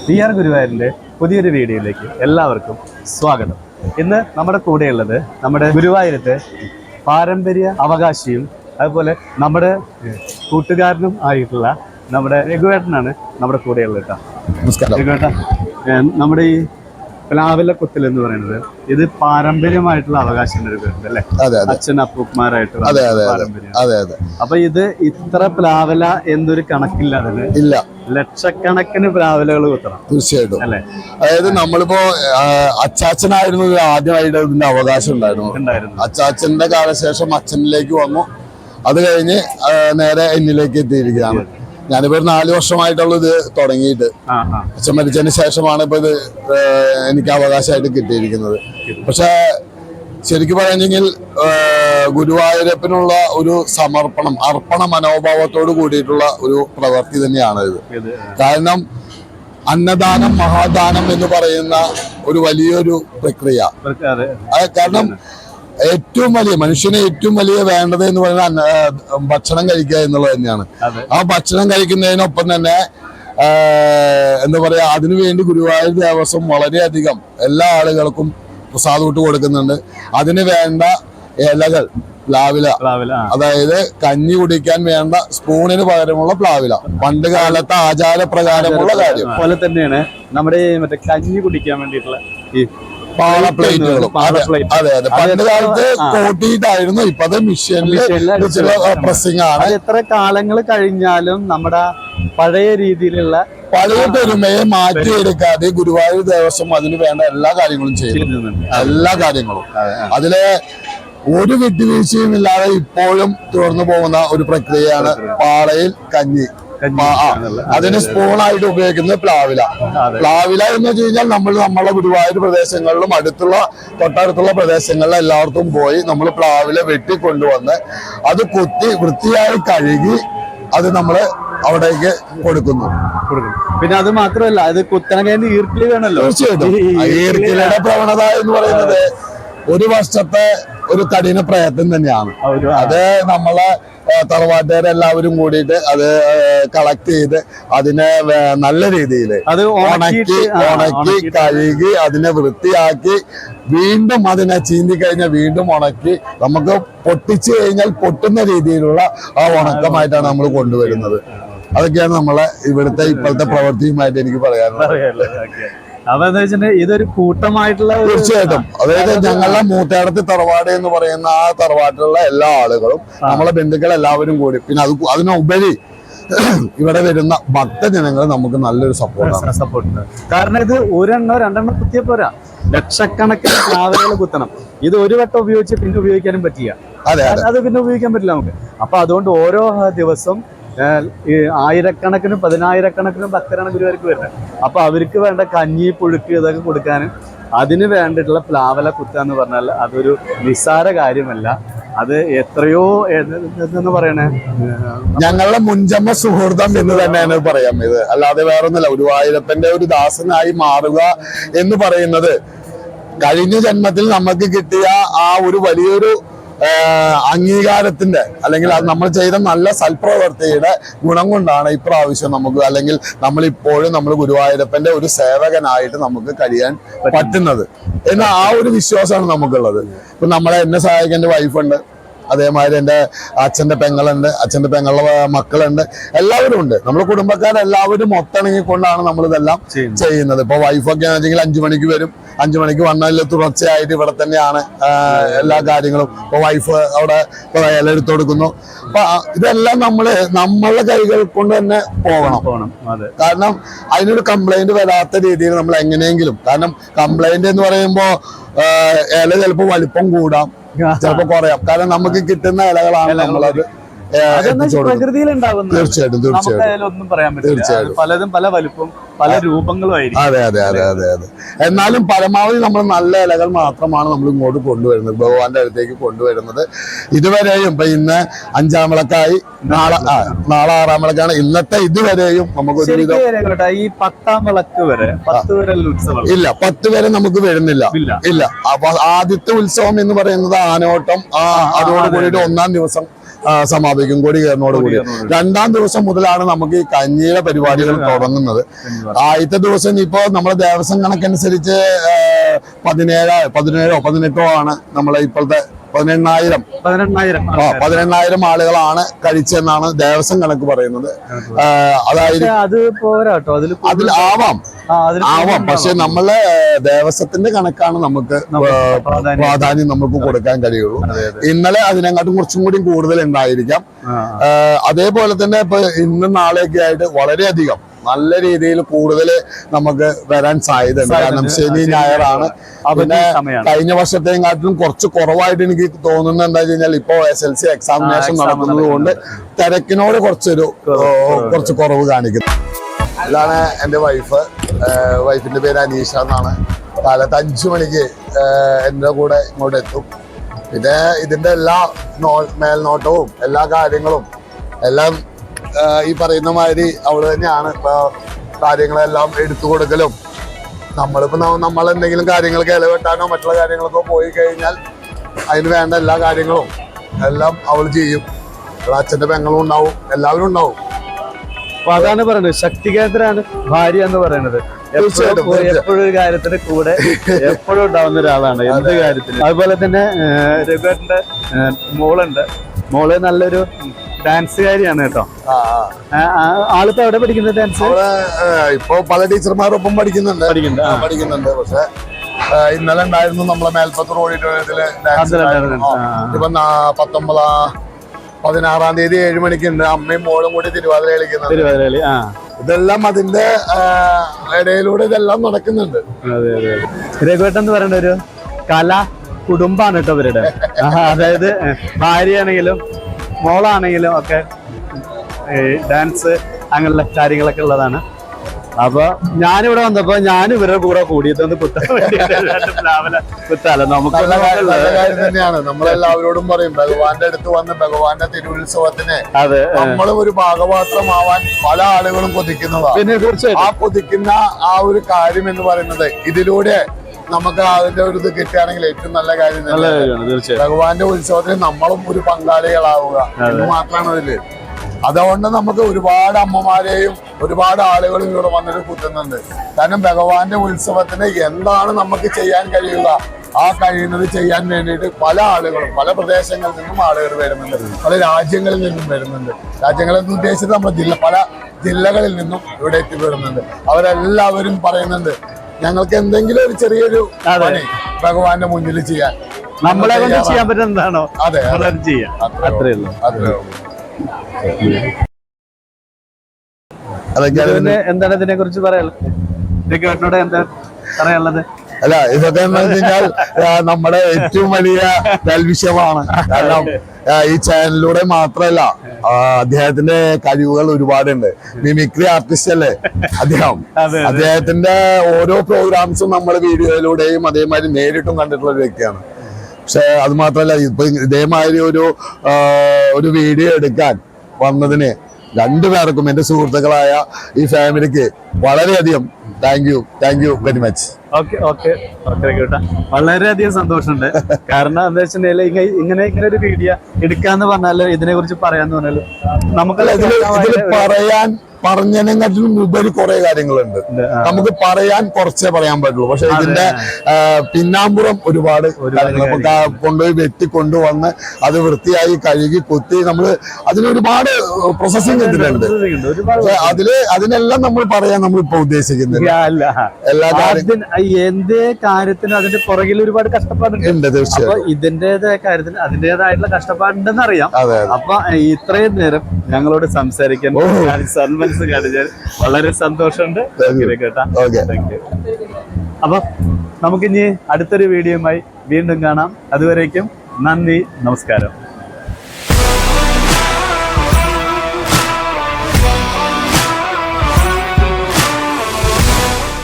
V R ഗുരുവായൂരിൻ്റെ പുതിയൊരു വീഡിയോയിലേക്ക് എല്ലാവർക്കും സ്വാഗതം. ഇന്ന് നമ്മുടെ കൂടെയുള്ളത് നമ്മുടെ ഗുരുവായൂരത്തെ പാരമ്പര്യ അവകാശിയും അതുപോലെ നമ്മുടെ കൂട്ടുകാരനും ആയിട്ടുള്ള നമ്മുടെ രഘുവേട്ടനാണ് നമ്മുടെ കൂടെയുള്ളത് കേട്ടോ. നമസ്കാരം രഘുവേട്ട, നമ്മുടെ ഈ പ്ലാവിലക്കുത്തൽ എന്ന് പറയുന്നത് ഇത് പാരമ്പര്യമായിട്ടുള്ള അവകാശം അല്ലേ? അച്ഛൻ അപ്പൂപ്പന്മാരായിട്ടുള്ള പാരമ്പര്യം. അപ്പൊ ഇത് ഇത്ര പ്ലാവില എന്നൊരു കണക്കില്ല, അതിന് ഇല്ല, ലക്ഷക്കണക്കിന് പ്ലാവിലകൾ കുത്തണം തീർച്ചയായിട്ടും അല്ലെ? അതായത് നമ്മളിപ്പോ അച്ചാച്ചനായിരുന്നു ആദ്യമായിട്ട് ഇതിന്റെ അവകാശം ഉണ്ടായിരുന്നു. അച്ചാച്ചന്റെ കാലശേഷം അച്ഛനിലേക്ക് വന്നു, അത് കഴിഞ്ഞ് നേരെ എന്നിലേക്ക് എത്തിയിരിക്കുകയാണ്. ഞാനിപ്പോ 4 വർഷമായിട്ടുള്ള ഇത് തുടങ്ങിയിട്ട്. അച്ഛൻ മരിച്ചതിന് ശേഷമാണ് ഇപ്പൊ ഇത് എനിക്ക് അവകാശമായിട്ട് കിട്ടിയിരിക്കുന്നത്. പക്ഷെ ശരിക്കും പറയുകയാണെങ്കിൽ ഗുരുവായൂരപ്പനുള്ള ഒരു സമർപ്പണം, അർപ്പണ മനോഭാവത്തോട് കൂടിയിട്ടുള്ള ഒരു പ്രവൃത്തി തന്നെയാണ് ഇത്. കാരണം അന്നദാനം മഹാദാനം എന്ന് പറയുന്ന ഒരു വലിയൊരു പ്രക്രിയ. കാരണം ഏറ്റവും വലിയ മനുഷ്യന് ഏറ്റവും വലിയ വേണ്ടത് എന്ന് പറയുന്നത് ഭക്ഷണം കഴിക്കുക എന്നുള്ളത് തന്നെയാണ്. ആ ഭക്ഷണം കഴിക്കുന്നതിനൊപ്പം തന്നെ എന്താ പറയാ, അതിനുവേണ്ടി ഗുരുവായൂർ ദേവസ്വം വളരെയധികം എല്ലാ ആളുകൾക്കും പ്രസാദം ഇട്ട് കൊടുക്കുന്നുണ്ട്. അതിന് വേണ്ട ഇലകൾ പ്ലാവില, അതായത് കഞ്ഞി കുടിക്കാൻ വേണ്ട സ്പൂണിന് പകരമുള്ള പ്ലാവില, പണ്ട് കാലത്തെ ആചാരപ്രകാരമുള്ള കാര്യം പോലെ തന്നെയാണ് നമ്മുടെ മറ്റേ കഞ്ഞി കുടിക്കാൻ വേണ്ടിയിട്ടുള്ള ഈ പാള പ്ലേറ്റുകളും. അതെ, പണ്ട് കാലത്ത് കോട്ടിയിട്ടായിരുന്നു, ഇപ്പൊ അത് മിഷ്യനിൽ പ്രസ്സിംഗ് ആണ്. എത്ര കാലങ്ങൾ കഴിഞ്ഞാലും നമ്മുടെ പഴയ രീതിയിലുള്ള പഴയ പെരുമയെ മാറ്റിയെടുക്കാതെ ഗുരുവായൂർ ദേവസ്വം അതിന് വേണ്ട എല്ലാ കാര്യങ്ങളും ചെയ്യുന്നുണ്ട്. എല്ലാ കാര്യങ്ങളും അതിലെ ഒരു വിട്ടുവീഴ്ചയും ഇല്ലാതെ ഇപ്പോഴും തുടർന്നു പോകുന്ന ഒരു പ്രക്രിയയാണ് പാളയിൽ കഞ്ഞി. അതിന് സ്പൂണായിട്ട് ഉപയോഗിക്കുന്നത് പ്ലാവില. പ്ലാവില എന്ന് വെച്ച് കഴിഞ്ഞാൽ നമ്മൾ നമ്മളെ ഗുരുവായൂർ പ്രദേശങ്ങളിലും തൊട്ടടുത്തുള്ള പ്രദേശങ്ങളിലും എല്ലായിടത്തും പോയി നമ്മൾ പ്ലാവില വെട്ടിക്കൊണ്ടുവന്ന് അത് കുത്തി വൃത്തിയായി കഴുകി അത് നമ്മള് അവിടേക്ക് കൊടുക്കുന്നു. പിന്നെ അത് മാത്രമല്ല, അത് കുത്തണ ഈർക്കിലി വേണമല്ലോ. തീർച്ചയായിട്ടും ഈർക്കിലയുടെ പ്രവണത എന്ന് പറയുന്നത് ഒരു വർഷത്തെ ഒരു കഠിന പ്രയത്നം തന്നെയാണ്. അത് നമ്മളെ തറവാട്ടുകാരെല്ലാവരും കൂടിയിട്ട് അത് കളക്ട് ചെയ്ത് അതിനെ നല്ല രീതിയിൽ ഉണക്കി കഴുകി അതിനെ വൃത്തിയാക്കി വീണ്ടും അതിനെ ചീന്തി കഴിഞ്ഞാൽ വീണ്ടും ഉണക്കി നമുക്ക് പൊട്ടിച്ചു കഴിഞ്ഞാൽ പൊട്ടുന്ന രീതിയിലുള്ള ആ ഉണക്കമായിട്ടാണ് നമ്മൾ കൊണ്ടുവരുന്നത്. അതൊക്കെയാണ് നമ്മളെ ഇവിടുത്തെ ഇപ്പോഴത്തെ പ്രവൃത്തിയുമായിട്ട് എനിക്ക് പറയാനുള്ളത്. അപ്പൊ എന്താ വെച്ചിട്ടുണ്ടെങ്കിൽ ഇതൊരു കൂട്ടമായിട്ടുള്ള, തീർച്ചയായിട്ടും. അതായത് ഞങ്ങളുടെ മൂത്തേടത്ത് തറവാട് എന്ന് പറയുന്ന ആ തറവാട്ടിലുള്ള എല്ലാ ആളുകളും നമ്മളെ ബന്ധുക്കൾ എല്ലാവരും കൂടി, പിന്നെ അതിനുപരി ഇവിടെ വരുന്ന ഭക്തജനങ്ങൾ നമുക്ക് നല്ലൊരു സപ്പോർട്ട്. കാരണം ഇത് 1-2 കുത്തിയ പോരാ, ലക്ഷക്കണക്കിന് പ്ലാവിലകൾ കുത്തണം. ഇത് ഒരു വട്ടം ഉപയോഗിച്ച് പിന്നെ ഉപയോഗിക്കാനും പറ്റില്ല. അത് പിന്നെ ഉപയോഗിക്കാൻ പറ്റില്ല നമുക്ക്. അപ്പൊ അതുകൊണ്ട് ഓരോ ദിവസം ആയിരക്കണക്കിനും 10,000-കണക്കിനും ഭക്തരാണ് ഗുരുവായൂർക്ക് വരുന്നത്. അപ്പൊ അവർക്ക് വേണ്ട കഞ്ഞി പുഴുക്ക് ഇതൊക്കെ കൊടുക്കാനും അതിന് വേണ്ടിയിട്ടുള്ള പ്ലാവില കുത്തുക എന്ന് പറഞ്ഞാൽ അതൊരു നിസ്സാര കാര്യമല്ല. അത് എത്രയോ എന്ന് പറയണേ, ഞങ്ങളുടെ മുൻജന്മ സുഹൃതം എന്ന് തന്നെയാണ് പറയാം. ഇത് അല്ലാതെ വേറൊന്നുമില്ല. ഗുരുവായൂരപ്പന്റെ ഒരു ദാസനായി മാറുക എന്ന് പറയുന്നത് കഴിഞ്ഞ ജന്മത്തിൽ നമുക്ക് കിട്ടിയ ആ ഒരു വലിയൊരു അംഗീകാരത്തിന്റെ അല്ലെങ്കിൽ അത് നമ്മൾ ചെയ്ത നല്ല സൽപ്രവർത്തിയുടെ ഗുണം കൊണ്ടാണ് ഇപ്രാവശ്യം നമുക്ക്, അല്ലെങ്കിൽ നമ്മളിപ്പോഴും നമ്മൾ ഗുരുവായൂരപ്പന്റെ ഒരു സേവകനായിട്ട് നമുക്ക് കഴിയാൻ പറ്റുന്നത് എന്ന ആ ഒരു വിശ്വാസമാണ് നമുക്കുള്ളത്. ഇപ്പൊ എന്നെ സഹായിക്കാൻ എൻ്റെ വൈഫുണ്ട്, അതേമാതിരി എൻ്റെ അച്ഛൻ്റെ പെങ്ങളുണ്ട്, അച്ഛൻ്റെ പെങ്ങളുടെ മക്കളുണ്ട്, എല്ലാവരും ഉണ്ട്. നമ്മുടെ കുടുംബക്കാരെല്ലാവരും ഒത്തിണങ്ങിക്കൊണ്ടാണ് നമ്മളിതെല്ലാം ചെയ്യുന്നത്. ഇപ്പൊ വൈഫൊക്കെ ആണെങ്കിൽ 5 മണിക്ക് വരും, 5 മണിക്ക് വന്നാൽ തുടർച്ചയായിട്ട് ഇവിടെ തന്നെയാണ് എല്ലാ കാര്യങ്ങളും. ഇപ്പൊ വൈഫ് അവിടെ ഇല എടുത്തു കൊടുക്കുന്നു. അപ്പൊ ഇതെല്ലാം നമ്മളുടെ കൈകൾ കൊണ്ട് തന്നെ പോകണം. കാരണം അതിനൊരു കംപ്ലൈന്റ് വരാത്ത രീതിയിൽ നമ്മൾ എങ്ങനെയെങ്കിലും, കാരണം കംപ്ലൈന്റ് എന്ന് പറയുമ്പോ ഇല ചിലപ്പോ വലിപ്പം കൂടാം, ചിലപ്പോ കുറയാം. കാരണം നമുക്ക് കിട്ടുന്ന ഇലകളാണ് നമ്മളത് പ്രകൃതിയിൽ ഉണ്ടാകുന്നത്. തീർച്ചയായിട്ടും ഒന്നും പറയാൻ പറ്റില്ല. പലതും പല വലുപ്പം പല രൂപങ്ങളുമായിരിക്കും. അതെ. എന്നാലും പരമാവധി നമ്മൾ നല്ല ഇലകൾ മാത്രമാണ് നമ്മൾ ഇങ്ങോട്ട് കൊണ്ടുവരുന്നത്, ഭഗവാന്റെ അടുത്തേക്ക് കൊണ്ടുവരുന്നത്. ഇതുവരെയും ഇപ്പൊ ഇന്ന് 5-ാം വിളക്കായി, നാളെ 6-ാം വിളക്കാണ്. ഇന്നത്തെ ഇതുവരെയും നമുക്ക് ഈ 10-ാം വിളക്ക് വരെ 10 വരെ ഉത്സവം ഇല്ല. 10 വരെ നമുക്ക് വരുന്നില്ല. ഇല്ല. അപ്പൊ ആദ്യത്തെ ഉത്സവം എന്ന് പറയുന്നത് ആനോട്ടം. അതോട് കൂടിയിട്ട് 1-ാം ദിവസം സമാപിക്കും. കൊടി കയറിനോട് കൂടി 2-ാം ദിവസം മുതലാണ് നമുക്ക് ഈ കഞ്ഞിയുടെ പരിപാടികൾ തുടങ്ങുന്നത്. ആദ്യത്തെ ദിവസം ഇപ്പോ നമ്മുടെ ദേവസ്വം കണക്കനുസരിച്ച് 17-18 ആണ് നമ്മളെ ഇപ്പോഴത്തെ 18,000 ആളുകളാണ് കഴിച്ചെന്നാണ് ദേവസ്വം കണക്ക് പറയുന്നത്. അതായത് അത് പോരാട്ടോ, അതിൽ ആവാം. പക്ഷെ നമ്മളെ ദേവസ്വത്തിന്റെ കണക്കാണ് നമുക്ക് പ്രാധാന്യം നമുക്ക് കൊടുക്കാൻ കഴിയുള്ളൂ. ഇന്നലെ അതിനെക്കാട്ടും കുറച്ചും കൂടി കൂടുതൽ ഉണ്ടായിരിക്കാം. അതേപോലെ തന്നെ ഇപ്പൊ ഇന്നും നാളെയൊക്കെ ആയിട്ട് വളരെയധികം നല്ല രീതിയിൽ കൂടുതൽ നമുക്ക് വരാൻ സാധ്യതയുണ്ട്. കാരണം ശനി ഞായറാണ്. പിന്നെ കഴിഞ്ഞ വർഷത്തെയും കാട്ടിലും കുറച്ച് കുറവായിട്ട് എനിക്ക് തോന്നുന്നത് എന്താ വെച്ച് കഴിഞ്ഞാൽ ഇപ്പോ SLC എക്സാമിനേഷൻ നടക്കുന്നത് കൊണ്ട് തിരക്കിനോട് കുറച്ച് കുറവ് കാണിക്കുന്നു. ഇതാണ് എന്റെ വൈഫിന്റെ പേര് അനീഷ എന്നാണ്. കാലത്ത് 5 മണിക്ക് എന്റെ കൂടെ ഇങ്ങോട്ട് എത്തും. പിന്നെ ഇതിന്റെ എല്ലാ മേൽനോട്ടവും എല്ലാ കാര്യങ്ങളും എല്ലാം ഈ പറയുന്ന മാതിരി അവള് തന്നെയാണ്. ഇപ്പൊ കാര്യങ്ങളെല്ലാം എടുത്തു കൊടുക്കലും നമ്മളിപ്പോ നമ്മളെന്തെങ്കിലും കാര്യങ്ങൾക്ക് ഇലവെട്ടാനോ മറ്റുള്ള കാര്യങ്ങളൊക്കെ പോയി കഴിഞ്ഞാൽ അതിന് വേണ്ട എല്ലാ കാര്യങ്ങളും എല്ലാം അവൾ ചെയ്യും. അച്ഛന്റെ പെങ്ങളും ഉണ്ടാവും, എല്ലാവരും ഉണ്ടാവും. അപ്പൊ അതാണ് പറയുന്നത്, ശക്തി കേന്ദ്രമാണ് ഭാര്യ എന്ന് പറയുന്നത്. എപ്പോഴും ഒരു കാര്യത്തിന് കൂടെ എപ്പോഴും ഉണ്ടാവുന്ന ഒരാളാണ് എന്ത് കാര്യത്തിനും. അതുപോലെ തന്നെ രഘുവേട്ടന്റെ മോള് നല്ലൊരു ഡാൻസുകാരിയാണ് കേട്ടോ. ആളിപ്പോ എവിടെ പഠിക്കുന്നത് ഡാൻസ്? ഇപ്പൊ പല ടീച്ചർമാരൊപ്പം പഠിക്കുന്നുണ്ട്. പക്ഷെ ഇന്നലെ ഉണ്ടായിരുന്നു നമ്മളെ മേൽപ്പത്തൂർ ഓഡിറ്റോറിയത്തില് ഡാൻസ്. ഇപ്പൊ 16-ാം തീയതി 7 മണിക്കുണ്ട്. അമ്മയും മോളും കൂടി തിരുവാതിര കളിക്കുന്നത്. ഇതെല്ലാം അതിന്റെ ഇടയിലൂടെ ഇതെല്ലാം നടക്കുന്നുണ്ട്. രഘുവേട്ടൻ എന്ന് പറയുന്ന ഒരു കലാ കുടുംബാണ് കേട്ടോ ഇവരുടെ. അതായത് ഭാര്യയാണെങ്കിലും മോളാണെങ്കിലും ഒക്കെ ഡാൻസ് അങ്ങനെയുള്ള കാര്യങ്ങളൊക്കെ ഉള്ളതാണ്. അപ്പൊ ഞാനിവിടെ വന്നപ്പോ ഞാൻ ഇവരുടെ കൂടെ കൂടിയതൊന്ന് കുത്താൻ കുത്താലോ നമുക്ക് കാര്യം തന്നെയാണ്. നമ്മളെല്ലാവരോടും പറയും ഭഗവാന്റെ അടുത്ത് വന്ന് ഭഗവാന്റെ തിരുവുത്സവത്തിന് നമ്മളും ഒരു ഭാഗപാത്രമാവാൻ പല ആളുകളും കൊതിക്കുന്നതാണ്. പിന്നെ തീർച്ചയായും ആ കൊതിക്കുന്ന ആ ഒരു കാര്യം എന്ന് പറയുന്നത് ഇതിലൂടെ നമുക്ക് അതിന്റെ ഒരു ഇത് കിട്ടുകയാണെങ്കിൽ ഏറ്റവും നല്ല കാര്യം തന്നെ. ഭഗവാന്റെ ഉത്സവത്തിന് നമ്മളും ഒരു പങ്കാളികളാവുക എന്ന് മാത്രമാണ് അതില്. അതുകൊണ്ട് നമുക്ക് ഒരുപാട് അമ്മമാരെയും ഒരുപാട് ആളുകളും ഇവിടെ വന്നിട്ട് കുത്തുന്നുണ്ട്. കാരണം ഭഗവാന്റെ ഉത്സവത്തിന് എന്താണ് നമുക്ക് ചെയ്യാൻ കഴിയുക, ആ കഴിയുന്നത് ചെയ്യാൻ വേണ്ടിയിട്ട് പല ആളുകളും പല പ്രദേശങ്ങളിൽ നിന്നും ആളുകൾ വരുന്നുണ്ട്, പല രാജ്യങ്ങളിൽ നിന്നും വരുന്നുണ്ട്. രാജ്യങ്ങളിൽ നിന്ന് ഉദ്ദേശിച്ചത് നമ്മുടെ പല ജില്ലകളിൽ നിന്നും ഇവിടെ എത്തിപ്പെടുന്നുണ്ട്. അവരെല്ലാവരും പറയുന്നുണ്ട് ഞങ്ങൾക്ക് എന്തെങ്കിലും ഒരു ചെറിയൊരു പണി ഭഗവാന്റെ മുന്നിൽ ചെയ്യാൻ, നമ്മളെ കൊണ്ട് ചെയ്യാൻ പറ്റുന്നതാണോ അതെ ചെയ്യാം. അത്രേ ഉള്ളൂ. എന്താണ് ഇതിനെ കുറിച്ച് പറയാനുള്ളത്? എന്താ പറയാനുള്ളത്? അല്ല, ഇതൊക്കെ എന്ന് വെച്ച് കഴിഞ്ഞാൽ നമ്മുടെ ഏറ്റവും വലിയ വിഷയമാണ്. കാരണം ഈ ചാനലിലൂടെ മാത്രമല്ല അദ്ദേഹത്തിന്റെ കഴിവുകൾ ഒരുപാടുണ്ട്. മിമിക്രി ആർട്ടിസ്റ്റ് അല്ലേ അദ്ദേഹത്തിന്റെ ഓരോ പ്രോഗ്രാംസും നമ്മൾ വീഡിയോയിലൂടെയും അതേമാതിരി നേരിട്ടും കണ്ടിട്ടുള്ള ഒരു വ്യക്തിയാണ്. പക്ഷെ അത് മാത്രമല്ല ഇപ്പൊ ഇതേമാതിരി ഒരു വീഡിയോ എടുക്കാൻ വന്നതിന് രണ്ടുപേർക്കും എന്റെ സുഹൃത്തുക്കളായ ഈ ഫാമിലിക്ക് വളരെയധികം താങ്ക് യു വെരി മച്ച്. വളരെയധികം സന്തോഷമുണ്ട്. കാരണം എന്താ വെച്ചിട്ടുണ്ടെങ്കിൽ ഇങ്ങനെ ഒരു വീഡിയോ എടുക്കാന്ന് പറഞ്ഞാലോ ഇതിനെ കുറിച്ച് പറയാന്ന് പറഞ്ഞാലും നമുക്ക് പറഞ്ഞതിനെക്കാട്ടിലും ഉപരി കുറെ കാര്യങ്ങളുണ്ട്. നമുക്ക് പറയാൻ കുറച്ചേ പറയാൻ പറ്റുള്ളൂ. പക്ഷെ ഇതിന്റെ പിന്നാമ്പുറം ഒരുപാട് കൊണ്ടുപോയി വെട്ടി കൊണ്ടുവന്ന് അത് വൃത്തിയായി കഴുകി കുത്തി നമ്മള് അതിനൊരുപാട് പ്രോസസ്സിംഗ് ഇതിലുണ്ട്. അതിനെല്ലാം നമ്മൾ പറയാൻ നമ്മൾ ഇപ്പൊ ഉദ്ദേശിക്കുന്നില്ല. എല്ലാ എന്തേ കാര്യത്തിനും അതിന്റെ പുറകിൽ ഒരുപാട് കഷ്ടപ്പാടുണ്ട്. തീർച്ചയായും ഇതിന്റേതായ കാര്യത്തിന് അതിന്റേതായിട്ടുള്ള കഷ്ടപ്പാടുണ്ടെന്ന് അറിയാം. അപ്പൊ ഇത്രയും നേരം ഞങ്ങളോട് സംസാരിക്കാൻ കാണിച്ചാൽ വളരെ സന്തോഷമുണ്ട് കേട്ടാ. അപ്പൊ നമുക്കിനി അടുത്തൊരു വീഡിയോയുമായി വീണ്ടും കാണാം. അതുവരേക്കും നന്ദി, നമസ്കാരം.